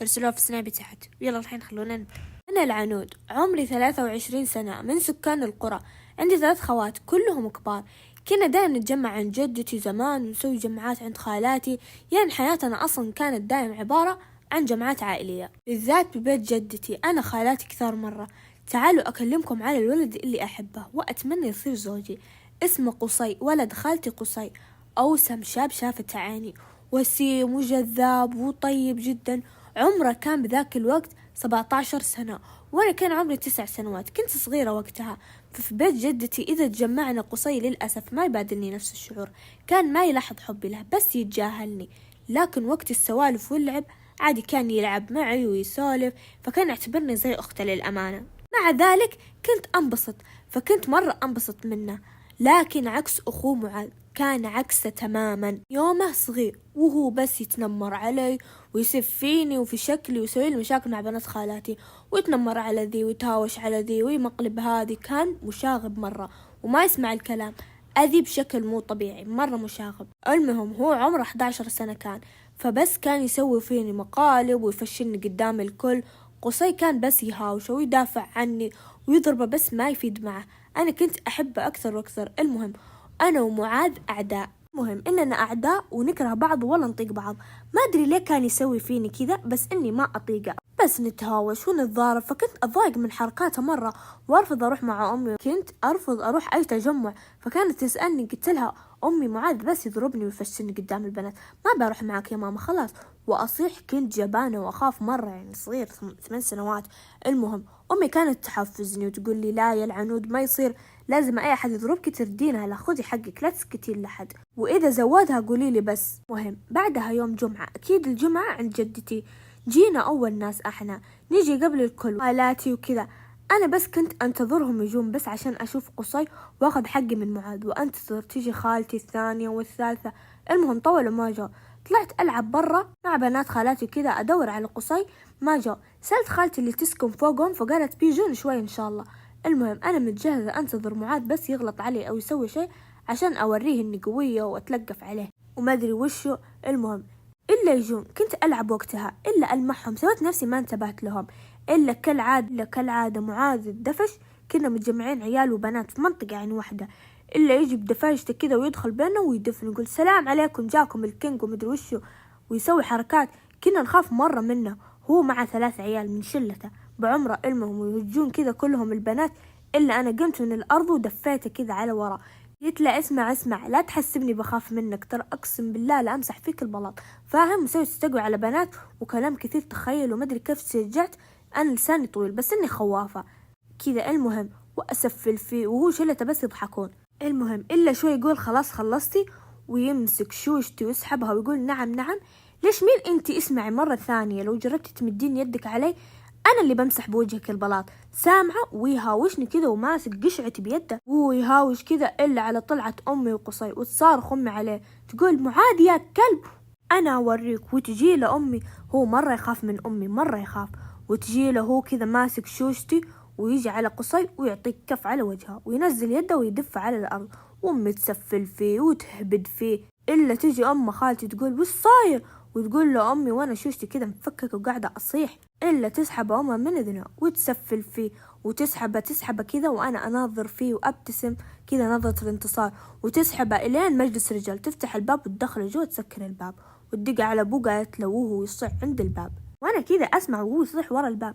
ارسلوها في سنابي تحت. يلا الحين خلونا نبدأ. أنا العنود، عمري 23 سنة، من سكان القرى. عندي 3 خوات كلهم كبار. كنا دايم نتجمع عند جدتي زمان ونسوي جمعات عند خالاتي. يعني حياتنا أصلا كانت دايم عبارة عن جمعات عائلية، بالذات ببيت جدتي. أنا خالاتي كثار مرة. تعالوا أكلمكم على الولد اللي أحبه وأتمنى يصير زوجي. اسمه قصي، ولد خالتي قصي. أوسم شاب شافت عيني، وسيم وجذاب وطيب جدا. عمره كان بذاك الوقت 17 سنة، وأنا كان عمري 9 سنوات. كنت صغيرة وقتها. ففي بيت جدتي إذا تجمعنا قصي للأسف ما يبادلني نفس الشعور. كان ما يلاحظ حبي له، بس يتجاهلني. لكن وقت السوالف واللعب عادي كان يلعب معي ويسولف، فكان يعتبرني زي أخته للأمانة. مع ذلك كنت أنبسط، فكنت مرة أنبسط منه. لكن عكس أخوه معاذ، كان عكسه تماما. يومه صغير وهو بس يتنمر علي ويسف فيني وفي شكلي ويسوي لي مشاكل مع بنات خالاتي، ويتنمر على ذي ويتهاوش على ذي ويمقلب هذه. كان مشاغب مرة وما يسمع الكلام، أذي بشكل مو طبيعي، مرة مشاغب. المهم هو عمره 11 سنة كان، فبس كان يسوي فيني مقالب ويفشلني قدام الكل. قصي كان بس يهاوش ويدافع عني ويضربه، بس ما يفيد معه. أنا كنت أحبه أكثر وأكثر. المهم أنا ومعاذ أعداء. مهم إننا أعداء ونكره بعض ولا نطيق بعض. ما أدري ليه كان يسوي فيني كذا، بس إني ما أطيقه. بس نتهاوش ونتضارب، فكنت أضايق من حركاته مرة وأرفض أروح مع أمي. كنت أرفض أروح أي تجمع، فكانت تسألني. قلت لها أمي معاذ بس يضربني ويفشلني قدام البنات، ما بروح معك يا ماما خلاص. وأصيح. كنت جبانة وأخاف مرة، يعني صغير 8 سنوات. المهم أمي كانت تحفزني وتقول لي لا يا العنود ما يصير، لازم أي أحد يضربك تردينها له، خذي حقك لا تسكتين لحد، وإذا زودها قولي لي بس. مهم بعدها يوم جمعة، أكيد الجمعة عند جدتي. جينا أول ناس احنا، نيجي قبل الكل خالاتي وكذا. أنا بس كنت أنتظرهم يجون بس عشان أشوف قصي وأخذ حقي من معاذ، وأنتظر تيجي خالتي الثانية والثالثة. المهم طولوا ما جاء. طلعت ألعب برا مع بنات خالاتي وكذا، أدور على قصي ما جاء. سألت خالتي اللي تسكن فوقهم، فقالت بيجون شوي إن شاء الله. المهم أنا متجهزة أنتظر معاذ بس يغلط علي أو يسوي شيء عشان أوريه إني قوية وأتلقف عليه وما أدري وشو. المهم إلا يجون. كنت ألعب وقتها إلا ألمحهم، سويت نفسي ما انتبهت لهم. إلا كالعادة معاذ الدفش. كنا متجمعين عيال وبنات في منطقة يعني واحدة. إلا يجي بدفاشته كذا ويدخل بيننا ويدفن، يقول سلام عليكم جاكم الكينج ومدري وشو، ويسوي حركات. كنا نخاف مرة منه، هو مع 3 عيال من شلته بعمره. المهم ويهجون كذا كلهم البنات، إلا أنا قمت من الأرض ودفيته كذا على ورا. قلت له اسمع لا تحسبني بخاف منك، ترى أقسم بالله لا أمسح فيك البلاط، فاهم؟ مسوي تستقوي على بنات وكلام كثير تخيل، وما أدري كيف سجعت. أنا لساني طويل بس إني خوافة كذا. المهم وأسفل فيه وهو شلته بس يضحكون. المهم إلا شوي يقول خلاص خلصتي، ويمسك شوشتي ويسحبها ويقول نعم نعم. ليش مين انتي؟ اسمعي مرة ثانية لو جربتي تمدين يدك علي أنا اللي بمسح بوجهك البلاط، سامعة؟ ويهاوشني كذا وماسك قشعتي بيده وهو يهاوش كذا. إلا على طلعت أمي وقصي وتصارخ أمي عليه تقول معاذ يا كلب أنا أوريك. وتجي له أمي، هو مرة يخاف من أمي مرة يخاف، وتجي له هو كذا ماسك شوشتي ويجي على قصي ويعطيك كف على وجهه وينزل يده ويدف على الأرض، وأمي تسفل فيه وتهبد فيه. إلا تجي أم خالتي تقول وش صاير، وتقول له أمي وأنا شوشتي كذا مفككة وقاعدة أصيح. إلا تسحب أمه من إذنه وتسفل فيه وتسحبه كذا، وأنا أناظر فيه وأبتسم كذا نظرة الانتصار، وتسحبه إلين مجلس رجال، تفتح الباب وتدخله جوا تسكر الباب وتدق على أبوه. قالت له وهو يصيح عند الباب، وأنا كذا أسمع وهو يصيح ورا الباب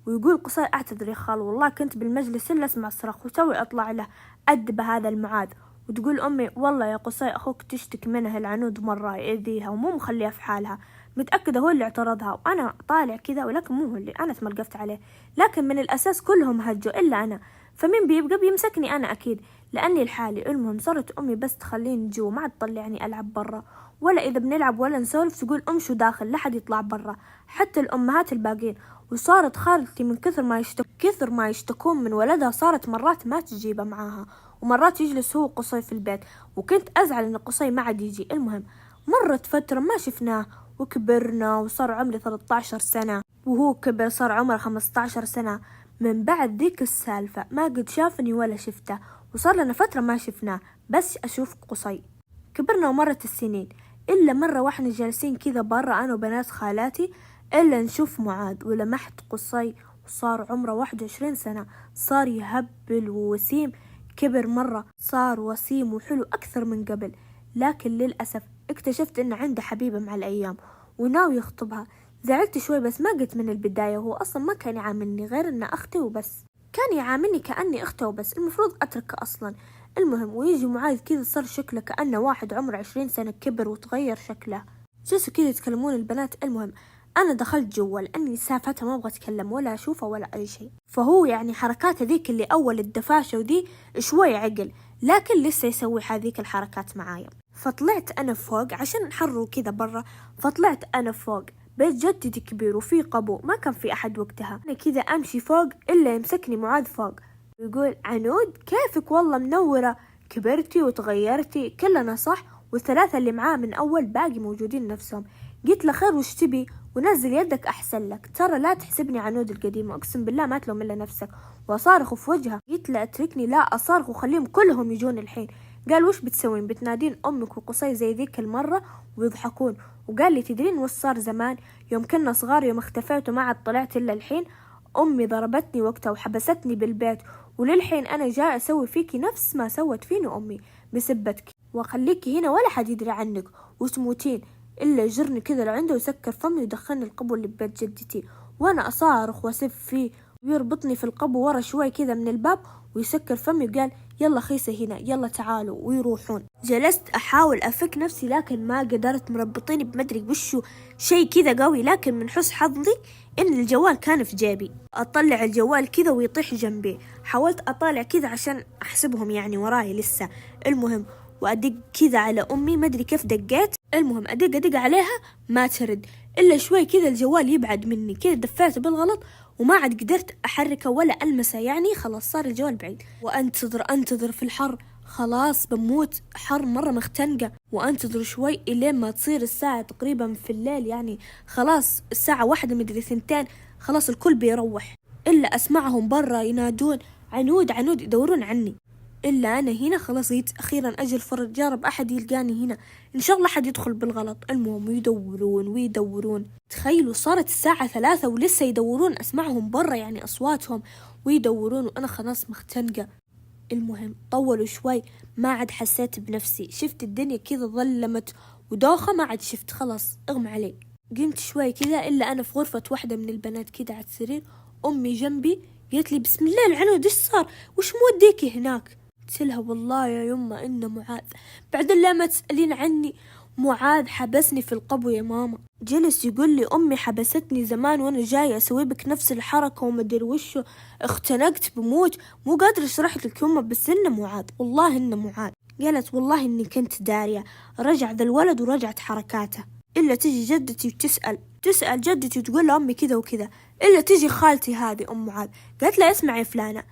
ويقول قصي أعتذر يا خال والله كنت بالمجلس إلا أسمع الصراخ وسوي أطلع له أدب هذا المعاذ. وتقول أمي والله يا قصي أخوك تشتكي منه العنود مرة يأذيها ومو مخليها في حالها، متأكدة هو اللي اعترضها وأنا طالع كذا، ولكن مو هو اللي أنا تملقفت عليه، لكن من الأساس كلهم هجوا إلا أنا، فمين بيبقى بيمسكني أنا أكيد لأني لحالي. المهم صارت أمي بس تخليني جوا، ما عاد تطلعني ألعب برا، ولا إذا بنلعب ولا نسولف تقول أمشوا داخل لا حد يطلع برا، حتى الأمهات الباقين. وصارت خالتي من كثر ما يشتكون من ولدها صارت مرات ما تجيبه معاها، ومرات يجلس هو قصي في البيت، وكنت أزعل إن قصي ما عاد يجي. المهم مرت فترة ما شفناه وكبرنا وصار عمري 13 سنة وهو كبر صار عمره 15 سنة. من بعد ذيك السالفة ما قد شافني ولا شفته، وصار لنا فترة ما شفناه بس أشوف قصي. كبرنا ومرت السنين، إلا مرة واحنا جالسين كذا برا أنا وبنات خالاتي، إلا نشوف معاذ ولمحت قصي وصار عمره 21 سنة، صار يهبل ووسيم، كبر مرة، صار وسيم وحلو أكثر من قبل. لكن للأسف اكتشفت إنه عنده حبيبة مع الأيام وناوي يخطبها. زعلت شوي بس ما قلت من البداية، هو أصلا ما كان يعاملني غير إنه أختي وبس، كان يعاملني كأني أخته وبس، المفروض أتركه أصلا. المهم ويجي معاذ كذا صار شكله كأنه واحد عمره 20 سنة، كبر وتغير شكله. جلسوا كذا يتكلمون البنات. المهم أنا دخلت جوا لأني سافتها ما أبغى أتكلم ولا أشوفه ولا أي شيء، فهو يعني حركات ذيك اللي أول الدفاشة ودي شوي عقل، لكن لسه يسوي هذيك الحركات معايا. فطلعت أنا فوق عشان نحروا كذا برا، فطلعت أنا فوق بيت جدتي كبير وفي قبو، ما كان في أحد وقتها. أنا كذا أمشي فوق إلا يمسكني معاذ فوق ويقول عنود كيفك والله منورة، كبرتي وتغيرتي كلنا صح، والثلاثة اللي معاه من أول باقي موجودين نفسهم. قلت له خير وش تبي، ونزل يدك أحسن لك، ترى لا تحسبني عنود القديمة، أقسم بالله ما تلوم إلا نفسك. وأصارخ في وجهه. قلت له اتركني، لا أصارخ وخليهم كلهم يجون الحين. قال وش بتسوين، بتنادين أمك وقصي زي ذيك المرة ويضحكون. وقال لي تدرين وش صار زمان يوم كنا صغار، يوم اختفيت وما عاد طلعت إلا الحين، أمي ضربتني وقتها وحبستني بالبيت، وللحين أنا جاء أسوي فيكي نفس ما سوت فيني أمي بسبتك، وأخليكي هنا ولا حد يدري عنك وتموتين. إلا يجرني كذا لعنده ويسكر فمي ويدخلني القبو اللي ببيت جدتي، وأنا أصارخ وأسب فيه ويربطني في القبو ورا شوي كذا من الباب ويسكر فمي وقال يلا خيسة هنا يلا تعالوا ويروحون. جلست أحاول أفك نفسي لكن ما قدرت، مربطيني بمدري وشو شيء كذا قوي، لكن من حسن حظي إن الجوال كان في جيبي، أطلع الجوال كذا ويطيح جنبي. حاولت أطالع كذا عشان أحسبهم يعني وراي لسه. المهم وأدق كذا على أمي، ما أدري كيف دقيت، المهم أدق عليها ما ترد، إلا شوي كذا الجوال يبعد مني، كذا دفعت بالغلط وما عاد قدرت أحركه ولا ألمسه، يعني خلاص صار الجوال بعيد. وأنتظر في الحر، خلاص بموت، حر مرة مختنقة، وأنتظر شوي إلين ما تصير الساعة تقريبا في الليل، يعني خلاص الساعة 1 مدري 2، خلاص الكل بيروح، إلا أسمعهم برا ينادون عنود عنود يدورون عني. إلا أنا هنا خلاص جيت أخيرا أجل فرج، يا رب أحد يلقاني هنا، إن شاء الله حد يدخل بالغلط. المهم ويدورون. تخيلوا صارت الساعة 3 ولسه يدورون، أسمعهم برا يعني أصواتهم ويدورون وأنا خلاص مختنقة. المهم طولوا شوي ما عاد حسيت بنفسي، شفت الدنيا كذا ظلمت ودوخة، ما عاد شفت، خلاص اغمى علي. قمت شوي كذا إلا أنا في غرفة واحدة من البنات كذا على السرير، أمي جنبي قالت لي بسم الله العنود إيش صار، وش موديكي هناك؟ قلت لها والله يا يمه إنه معاذ. بعدين لا ما تسألين عني، معاذ حبسني في القبو يا ماما، جلس يقول لي أمي حبستني زمان وأنا جاي أسوي بك نفس الحركة وما أدري وشو، اختنقت بموت، مو قادرة أشرح لك يمه بس إنه معاذ، والله إنه معاذ. قالت والله إني كنت دارية. رجع ذا الولد ورجعت حركاته، إلا تجي جدتي تسأل جدتي وتقول لأمي كذا وكذا، إلا تجي خالتي هذه أم معاذ قالت لها اسمعي فلانة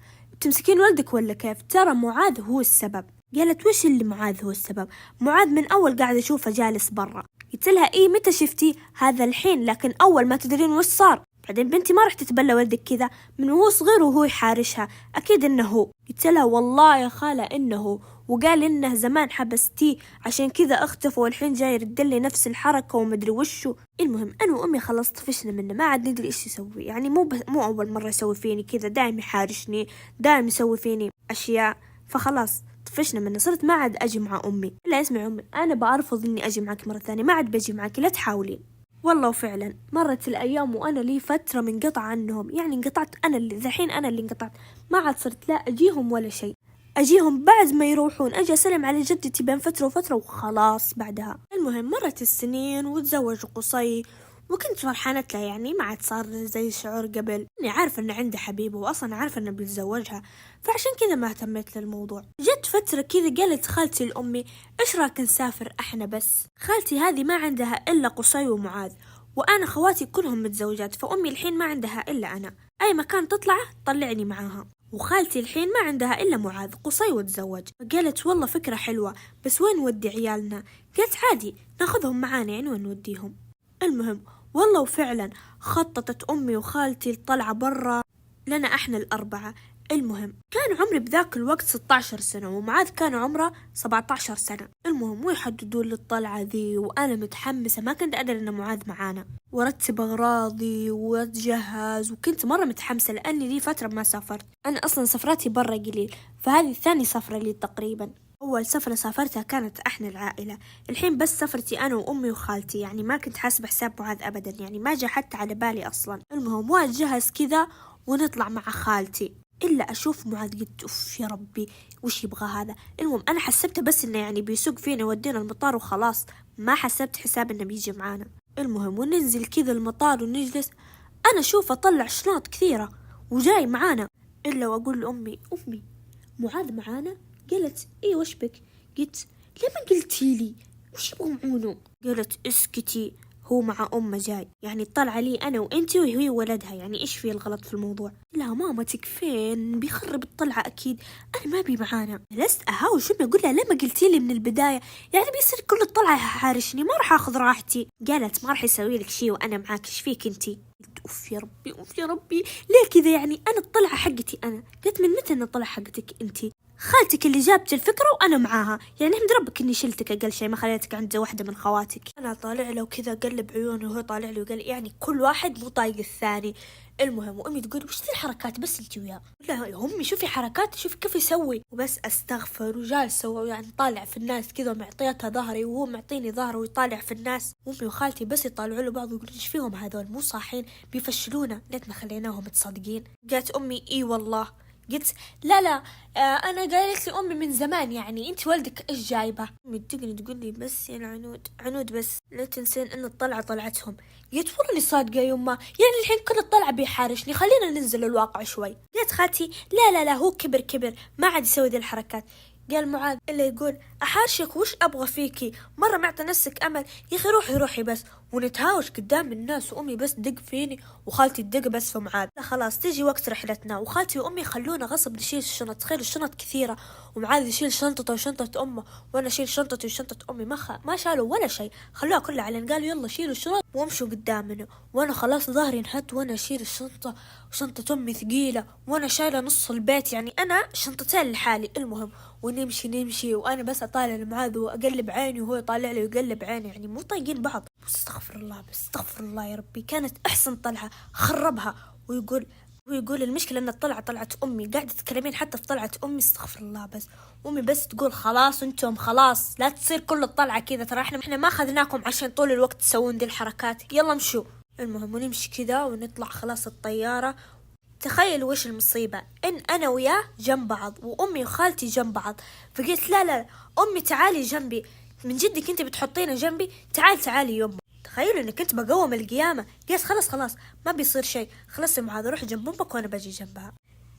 تمسكين ولدك ولا كيف، ترى معاذ هو السبب. قالت وش اللي معاذ هو السبب، معاذ من أول قاعدة أشوفه جالس برا. قلت لها إيه متى شفتي هذا الحين، لكن أول ما تدرين وش صار. بعدين بنتي ما رح تتبلى ولدك كذا من وهو صغير وهو يحارشها، أكيد إنه هو. قلت لها والله يا خالة إنه هو، وقال إنه زمان حبستيه عشان كذا اختفى والحين جاي يردلي نفس الحركة ومدري وشو. المهم أنا وأمي خلاص طفشنا منه، ما عاد ندري إيش يسوي، يعني مو أول مرة يسوي فيني كذا، دائم يحارشني، دائم يسوي فيني أشياء، فخلاص طفشنا منه، صرت ما عاد أجي مع أمي. لا اسمعي أمي أنا بأرفض إني أجي معك مرة ثانية، ما عاد بجي معك لا تحاولين. والله وفعلا مرت الأيام وأنا لي فترة منقطعة عنهم، يعني انقطعت أنا اللي ذحين أنا اللي انقطعت، ما عاد صرت لا أجيهم ولا شيء، أجيهم بعد ما يروحون، أجي أسلم على جدتي بين فترة وفترة وخلاص بعدها. المهم مرت السنين وتزوج قصي، وكنت فرحانة له، يعني ما عاد صار زي الشعور قبل، أني عارفة أنه عنده حبيبة وأصلا عارفة أنه بيتزوجها، فعشان كذا ما اهتميت للموضوع. جت فترة كذا قالت خالتي لأمي إيش رايك نسافر إحنا بس، خالتي هذه ما عندها إلا قصي ومعاذ، وأنا خواتي كلهم متزوجات، فأمي الحين ما عندها إلا أنا، أي مكان تطلع طلعني معاها، وخالتي الحين ما عندها إلا معاذ قصي وتزوج. فقالت والله فكرة حلوة بس وين نودي عيالنا، قلت عادي ناخذهم معانا يعني وين نوديهم. المهم والله وفعلا خططت أمي وخالتي الطلعة برا لنا إحنا الأربعة، المهم كان عمري بذاك الوقت 16 سنة ومعاذ كان عمره 17 سنة. المهم ويحددون للطلعة ذي وأنا متحمسة، ما كنت أدري أن معاذ معانا، ورتب أغراضي وأتجهز وكنت مرة متحمسة لأني لي فترة ما سافرت. أنا أصلا سفراتي برا قليل، فهذه ثاني سفرة لي تقريبا. أول سفرة سافرتها كانت إحنا العائلة، الحين بس سفرتي أنا وأمي وخالتي، يعني ما كنت حاسبة حساب معاذ أبدا، يعني ما جاء حتى على بالي أصلا. المهم وأتجهز كذا ونطلع مع خالتي، إلا أشوف معاذ قلت أوف يا ربي وش يبغى هذا. المهم أنا حسبته بس إنه يعني بيسوق فينا يودينا المطار وخلاص، ما حسبت حساب إنه بيجي معانا. المهم وننزل كذا المطار ونجلس، أنا أشوف أطلع شنط كثيرة وجاي معانا، إلا وأقول لأمي أمي معاذ معانا؟ قالت إيه وش بك؟ قلت ليه ما قلتي لي وش يبغى معونه؟ قالت اسكتي هو مع أمه جاي، يعني اطلع لي أنا وإنتي وهي ولدها، يعني إيش في الغلط في الموضوع؟ لا ماما تكفين بيخرب الطلعة أكيد، أنا ما بي معانا. جلست أهاوش أمي أقول لها ليه ما قلتي لي من البداية؟ يعني بيصير كل الطلعة حارشني، ما راح أخذ راحتي. قالت ما راح يسوي لك شي وأنا معاك، إيش فيك إنتي؟ قلت أوف يا ربي أوف يا ربي ليه كذا، يعني أنا الطلعة حقتي أنا. قلت من متى أن الطلعة حقتك إنتي؟ خالتك اللي جابت الفكرة وأنا معاها، يعني احمد ربك إني شلتك أقل شيء، ما خليتك عند واحدة من خواتك. أنا طالع له وكذا قلب عيوني وهو طالع له وقال يعني كل واحد مو طايق الثاني. المهم وأمي تقول وش ذي الحركات بس انتي وياه؟ لا يا أمي شوفي حركات شوفي كيف يسوي، وبس أستغفر وجالسة ويعني طالع في الناس كذا معطيتها ظهري وهو معطيني ظهره ويطالع في الناس. أمي وخالتي بس يطالعوا له بعض ويقولون ايش فيهم هذول مو صاحين بيفشلونا، ليتنا خليناهم متصدقين. قالت أمي إي والله. قلت لا أنا قالت لي أمي من زمان، يعني أنت ولدك إيش جايبه؟ أمي تقول لي بس يا عنود بس لا تنسين إن الطلعة طلعتهم. قلت والله اللي صادقة يما، يعني الحين كل الطلعة بيحارشني، خلينا ننزل الواقع شوي. قالت خالتي لا هو كبر ما عاد يسوي ذي الحركات. قال معاذ اللي يقول أحاشك وش أبغى فيكي، مرة معطي نفسك أمل يا أخي روحي بس، ونتهاوش قدام الناس وأمي بس تدق فيني وخالتي تدق بس في معاذ. خلاص تيجي وقت رحلتنا وخالتي وأمي خلونا غصب نشيل الشنط، تخيل الشنط كثيرة ومعاذ يشيل شنطته وشنطة أمه وأنا أشيل شنطتي وشنطة أمي، ما شالوا ولا شيء، خلوها كلها علينا، قالوا يلا شيلوا الشنط وامشوا قدامنا. وأنا خلاص ظهري انحت وأنا أشيل الشنطة وشنطة أمي ثقيلة وأنا شايلة نص البيت، يعني أنا شنطتين لحالي. المهم ونمشي وأنا بس أطالع لمعاذ وأقلب عيني وهو يطالع لي ويقلب عيني، يعني مو طايقين بعض. استغفر الله يا ربي، كانت أحسن طلعة خربها. ويقول المشكلة أن الطلعة طلعت أمي، قاعدة تتكلمين حتى في طلعة أمي، استغفر الله. بس أمي بس تقول خلاص أنتم خلاص لا تصير كل الطلعة كذا، ترى إحنا ما أخذناكم عشان طول الوقت تسوون دي الحركات، يلا مشوا. المهم ونمشي كذا ونطلع خلاص الطيارة. تخيلوا وش المصيبة، إن أنا وياه جنب بعض وأمي وخالتي جنب بعض، فقلت لا أمي تعالي جنبي، من جدك أنت بتحطينا جنبي، تعالي يوم. تخيلوا إني كنت بقوم القيامة. قلت خلاص ما بيصير شيء، خلاص معاذ روح جنب أمك وأنا بجي جنبها.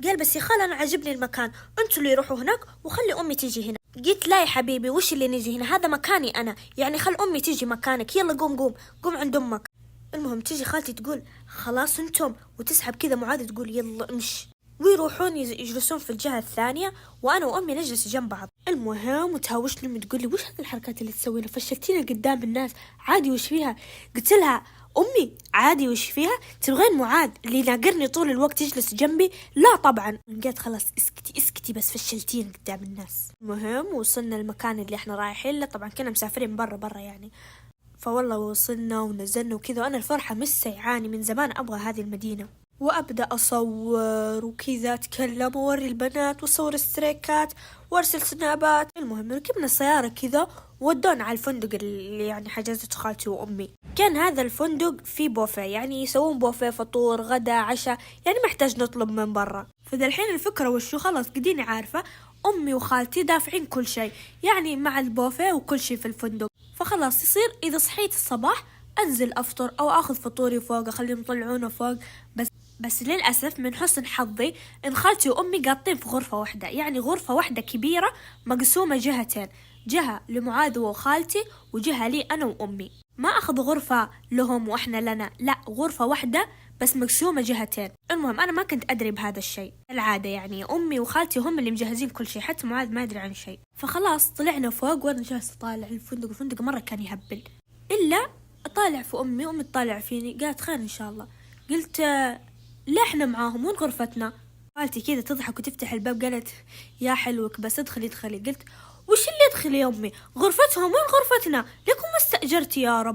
قال بس يا خال أنا عجبني المكان، أنتوا اللي يروحوا هناك وخلي أمي تيجي هنا. قلت لا يا حبيبي وش اللي نجي هنا، هذا مكاني أنا، يعني خل أمي تيجي مكانك، يلا قوم عند أمك. المهم تيجي خالتي تقول خلاص انتم، وتسحب كذا معاذ تقول يلا امشي، ويروحون يجلسون في الجهة الثانية وأنا وأمي نجلس جنب بعض. المهم وتهاوشني أمي تقول لي وش هذه الحركات اللي تسوينها، فشلتينا قدام الناس، عادي وش فيها؟ قلت لها أمي عادي وش فيها، تبغين معاذ اللي ناقرني طول الوقت يجلس جنبي؟ لا طبعا. قالت خلاص اسكتي بس فشلتينا قدام الناس. المهم وصلنا المكان اللي احنا رايحين له، طبعا كنا مسافرين برا يعني، فوالله وصلنا ونزلنا وكذا، وأنا الفرحة مش سيعاني من زمان أبغى هذه المدينة، وأبدأ أصور وكذا أتكلم ووري البنات وصور الستريكات وأرسل سنابات. المهم ركبنا السيارة كذا ودونا على الفندق اللي يعني حجزته خالتي وأمي. كان هذا الفندق فيه بوفيه، يعني يسوون بوفيه فطور غدا عشاء، يعني محتاج نطلب من برا. فذا الحين الفكرة وشو، خلاص قديني عارفة أمي وخالتي دافعين كل شيء، يعني مع البوفيه وكل شيء في الفندق، فخلاص يصير إذا صحيت الصباح أنزل أفطر أو أخذ فطوري فوق أخليهم يطلعونه فوق. بس للأسف من حسن حظي إن خالتي وأمي قاطين في غرفة واحدة، يعني غرفة واحدة كبيرة مقسومة جهتين، جهة لمعاذ وخالتي وجهة لي أنا وأمي، ما أخذ غرفة لهم وإحنا لنا، لا غرفة واحدة بس مقسومة جهتين. المهم أنا ما كنت أدري بهذا الشيء، العادة يعني أمي وخالتي هم اللي مجهزين كل شيء، حتى معاذ ما أدري عن شيء. فخلاص طلعنا فوق وأنا جالسة أطالع الفندق مرة كان يهبل، إلا أطالع في أمي تطالع فيني، قالت خير إن شاء الله. قلت لا إحنا معاهم وين غرفتنا؟ خالتي كذا تضحك وتفتح الباب، قالت يا حلوك بس ادخلي ادخلي. قلت وش اللي ادخلي يا أمي؟ غرفتهم وين غرفتنا؟ لكم ما استأجرتي يا رب.